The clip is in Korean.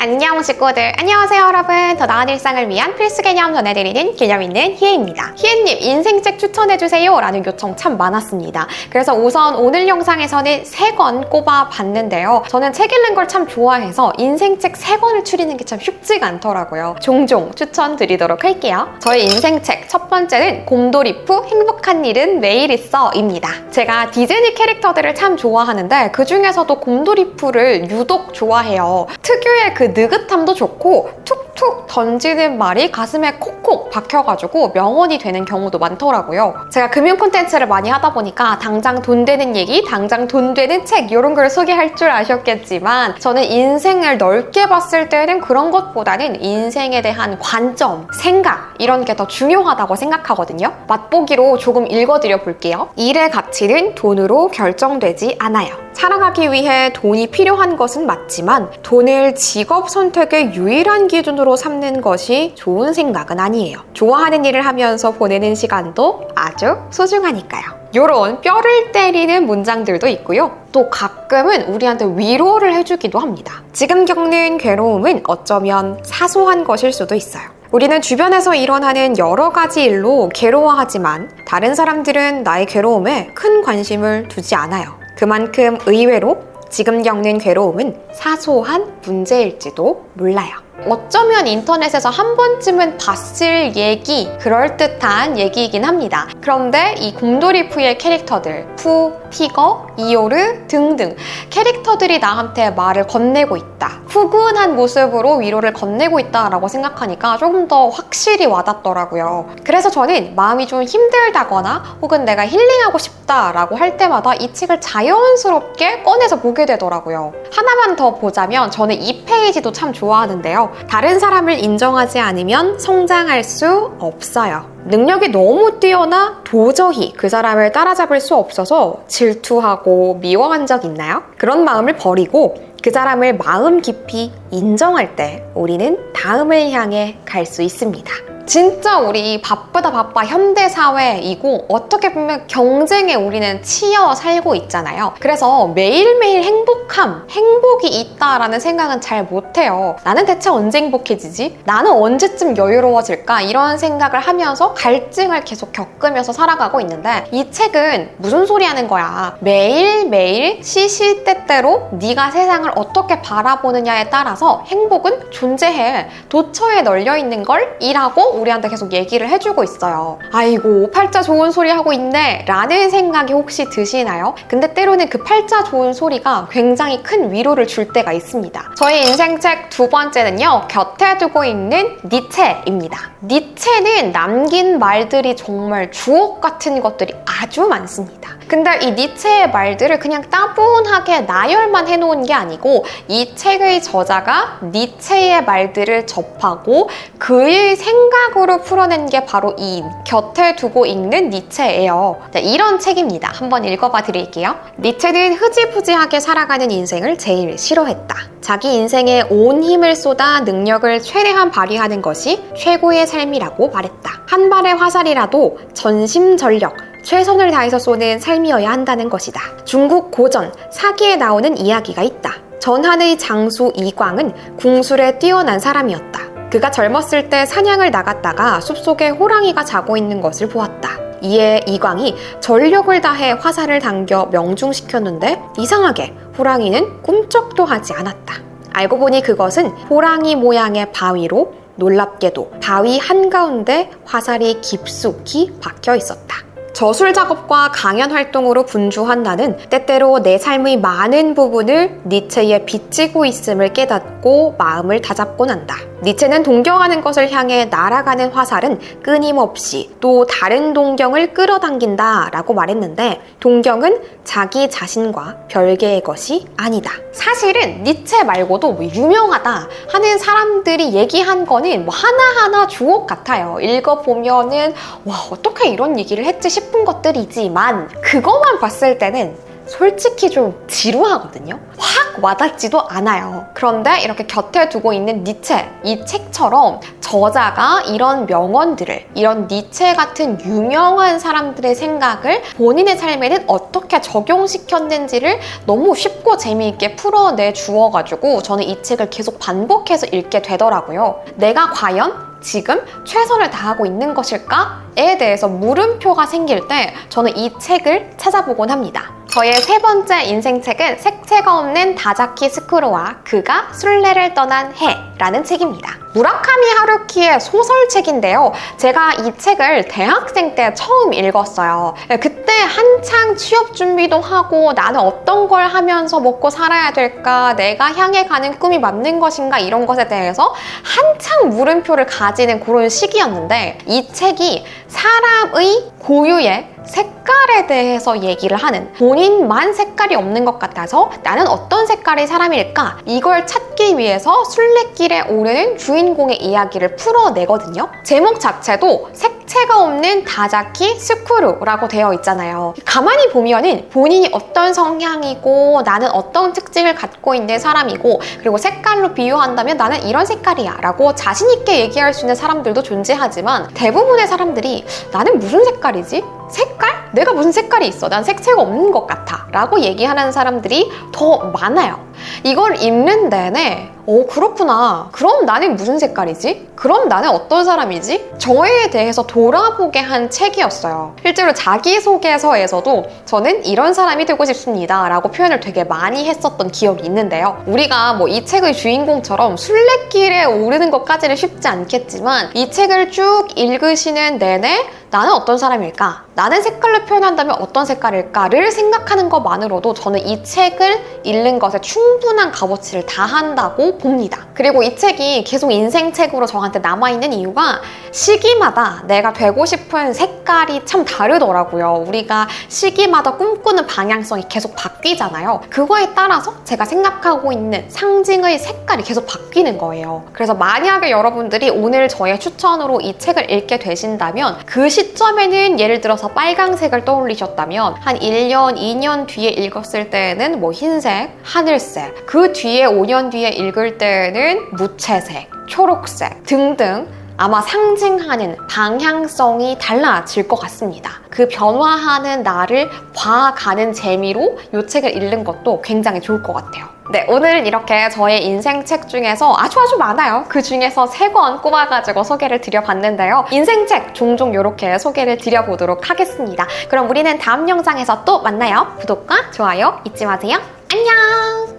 안녕 식구들, 안녕하세요 여러분. 더 나은 일상을 위한 필수 개념 전해드리는 개념 있는 희애입니다. 희애님 인생책 추천해주세요 라는 요청 참 많았습니다. 그래서 우선 오늘 영상에서는 3권 꼽아봤는데요. 저는 책 읽는 걸 참 좋아해서 인생책 3권을 추리는 게 참 쉽지가 않더라고요. 종종 추천드리도록 할게요. 저의 인생책 첫 번째는 곰돌이푸 행복한 일은 매일 있어 입니다. 제가 디즈니 캐릭터들을 참 좋아하는데 그 중에서도 곰돌이푸를 유독 좋아해요. 특유의 그 느긋함도 좋고 툭툭 던지는 말이 가슴에 콕콕 박혀가지고 명언이 되는 경우도 많더라고요. 제가 금융 콘텐츠를 많이 하다 보니까 당장 돈 되는 얘기, 당장 돈 되는 책 이런 걸 소개할 줄 아셨겠지만 저는 인생을 넓게 봤을 때는 그런 것보다는 인생에 대한 관점, 생각 이런 게 더 중요하다고 생각하거든요. 맛보기로 조금 읽어드려 볼게요. 일의 가치는 돈으로 결정되지 않아요. 살아가기 위해 돈이 필요한 것은 맞지만 돈을 직업 선택의 유일한 기준으로 삼는 것이 좋은 생각은 아니에요. 좋아하는 일을 하면서 보내는 시간도 아주 소중하니까요. 요런 뼈를 때리는 문장들도 있고요. 또 가끔은 우리한테 위로를 해주기도 합니다. 지금 겪는 괴로움은 어쩌면 사소한 것일 수도 있어요. 우리는 주변에서 일어나는 여러 가지 일로 괴로워하지만 다른 사람들은 나의 괴로움에 큰 관심을 두지 않아요. 그만큼 의외로 지금 겪는 괴로움은 사소한 문제일지도 몰라요. 어쩌면 인터넷에서 한 번쯤은 봤을 얘기, 그럴듯한 얘기이긴 합니다. 그런데 이 곰돌이푸의 캐릭터들, 푸, 티거, 이오르 등등 캐릭터들이 나한테 말을 건네고 있다. 푸근한 모습으로 위로를 건네고 있다라고 생각하니까 조금 더 확실히 와닿더라고요. 그래서 저는 마음이 좀 힘들다거나 혹은 내가 힐링하고 싶다라고 할 때마다 이 책을 자연스럽게 꺼내서 보게 되더라고요. 하나만 더 보자면 저는 이 페이지도 참 좋아하는데요. 다른 사람을 인정하지 않으면 성장할 수 없어요. 능력이 너무 뛰어나 도저히 그 사람을 따라잡을 수 없어서 질투하고 미워한 적 있나요? 그런 마음을 버리고 그 사람을 마음 깊이 인정할 때 우리는 다음을 향해 갈 수 있습니다. 진짜 우리 바쁘다 바빠 현대사회이고 어떻게 보면 경쟁에 우리는 치여 살고 있잖아요. 그래서 매일매일 행복이 있다라는 생각은 잘 못해요. 나는 대체 언제 행복해지지? 나는 언제쯤 여유로워질까? 이런 생각을 하면서 갈증을 계속 겪으면서 살아가고 있는데 이 책은 무슨 소리 하는 거야? 매일매일 시시때때로 네가 세상을 어떻게 바라보느냐에 따라서 행복은 존재해. 도처에 널려있는 걸 이라고 우리한테 계속 얘기를 해주고 있어요. 아이고 팔자 좋은 소리 하고 있네 라는 생각이 혹시 드시나요? 근데 때로는 그 팔자 좋은 소리가 굉장히 큰 위로를 줄 때가 있습니다. 저희 인생책 두 번째는요, 곁에 두고 있는 니체입니다. 니체는 남긴 말들이 정말 주옥 같은 것들이 아주 많습니다. 근데 이 니체의 말들을 그냥 따분하게 나열만 해놓은 게 아니고 이 책의 저자가 니체의 말들을 접하고 그의 생각으로 풀어낸 게 바로 이 곁에 두고 읽는 니체예요. 이런 책입니다. 한번 읽어봐 드릴게요. 니체는 흐지부지하게 살아가는 인생을 제일 싫어했다. 자기 인생에 온 힘을 쏟아 능력을 최대한 발휘하는 것이 최고의 삶이라고 말했다. 한 발의 화살이라도 전심전력 최선을 다해서 쏘는 삶이어야 한다는 것이다. 중국 고전 사기에 나오는 이야기가 있다. 전한의 장수 이광은 궁술에 뛰어난 사람이었다. 그가 젊었을 때 사냥을 나갔다가 숲속에 호랑이가 자고 있는 것을 보았다. 이에 이광이 전력을 다해 화살을 당겨 명중시켰는데 이상하게 호랑이는 꿈쩍도 하지 않았다. 알고 보니 그것은 호랑이 모양의 바위로 놀랍게도 바위 한가운데 화살이 깊숙이 박혀 있었다. 저술 작업과 강연 활동으로 분주한 나는 때때로 내 삶의 많은 부분을 니체에 빚지고 있음을 깨닫고 마음을 다잡곤 한다. 니체는 동경하는 것을 향해 날아가는 화살은 끊임없이 또 다른 동경을 끌어당긴다 라고 말했는데 동경은 자기 자신과 별개의 것이 아니다. 사실은 니체 말고도 뭐 유명하다 하는 사람들이 얘기한 거는 뭐 하나하나 주옥 같아요. 읽어보면은 와 어떻게 이런 얘기를 했지 싶은 것들이지만 그것만 봤을 때는 솔직히 좀 지루하거든요. 확 와닿지도 않아요. 그런데 이렇게 곁에 두고 있는 니체, 이 책처럼 저자가 이런 명언들을, 이런 니체 같은 유명한 사람들의 생각을 본인의 삶에는 어떻게 적용시켰는지를 너무 쉽고 재미있게 풀어내 주어가지고 저는 이 책을 계속 반복해서 읽게 되더라고요. 내가 과연 지금 최선을 다하고 있는 것일까에 대해서 물음표가 생길 때 저는 이 책을 찾아보곤 합니다. 저의 세 번째 인생책은 색채가 없는 다자키 스쿠로와 그가 순례를 떠난 해라는 책입니다. 무라카미 하루키의 소설책인데요. 제가 이 책을 대학생 때 처음 읽었어요. 그때 한창 취업 준비도 하고 나는 어떤 걸 하면서 먹고 살아야 될까, 내가 향해 가는 꿈이 맞는 것인가, 이런 것에 대해서 한창 물음표를 가지는 그런 시기였는데, 이 책이 사람의 고유의 색깔에 대해서 얘기를 하는, 본인만 색깔이 없는 것 같아서 나는 어떤 색깔의 사람일까, 이걸 찾기 위해서 순례길에 오르는 주인공의 이야기를 풀어내거든요. 제목 자체도 색채가 없는 다자키 스쿠루라고 되어 있잖아요. 가만히 보면은 본인이 어떤 성향이고 나는 어떤 특징을 갖고 있는 사람이고, 그리고 색깔로 비유한다면 나는 이런 색깔이야 라고 자신 있게 얘기할 수 있는 사람들도 존재하지만, 대부분의 사람들이 나는 무슨 색깔이지? 색깔? 내가 무슨 색깔이 있어? 난 색채가 없는 것 같아 라고 얘기하는 사람들이 더 많아요. 이걸 읽는 내내 그렇구나. 그럼 나는 무슨 색깔이지? 그럼 나는 어떤 사람이지? 저에 대해서 돌아보게 한 책이었어요. 실제로 자기소개서에서도 저는 이런 사람이 되고 싶습니다 라고 표현을 되게 많이 했었던 기억이 있는데요. 우리가 뭐 이 책의 주인공처럼 순례길에 오르는 것까지는 쉽지 않겠지만, 이 책을 쭉 읽으시는 내내 나는 어떤 사람일까? 나는 색깔로 표현한다면 어떤 색깔일까를 생각하는 것만으로도 저는 이 책을 읽는 것에 충분한 값어치를 다한다고 봅니다. 그리고 이 책이 계속 인생책으로 저한테 남아있는 이유가, 시기마다 내가 되고 싶은 색깔이 참 다르더라고요. 우리가 시기마다 꿈꾸는 방향성이 계속 바뀌잖아요. 그거에 따라서 제가 생각하고 있는 상징의 색깔이 계속 바뀌는 거예요. 그래서 만약에 여러분들이 오늘 저의 추천으로 이 책을 읽게 되신다면, 그 시점에는 예를 들어서 빨강색을 떠올리셨다면 한 1년, 2년 뒤에 읽었을 때는 뭐 흰색, 하늘색, 그 뒤에 5년 뒤에 읽을 때는 무채색, 초록색 등등 아마 상징하는 방향성이 달라질 것 같습니다. 그 변화하는 나를 봐가는 재미로 이 책을 읽는 것도 굉장히 좋을 것 같아요. 네, 오늘은 이렇게 저의 인생책 중에서 아주 많아요. 그 중에서 3권 꼽아가지고 소개를 드려봤는데요. 인생책 종종 이렇게 소개를 드려보도록 하겠습니다. 그럼 우리는 다음 영상에서 또 만나요. 구독과 좋아요 잊지 마세요. 안녕!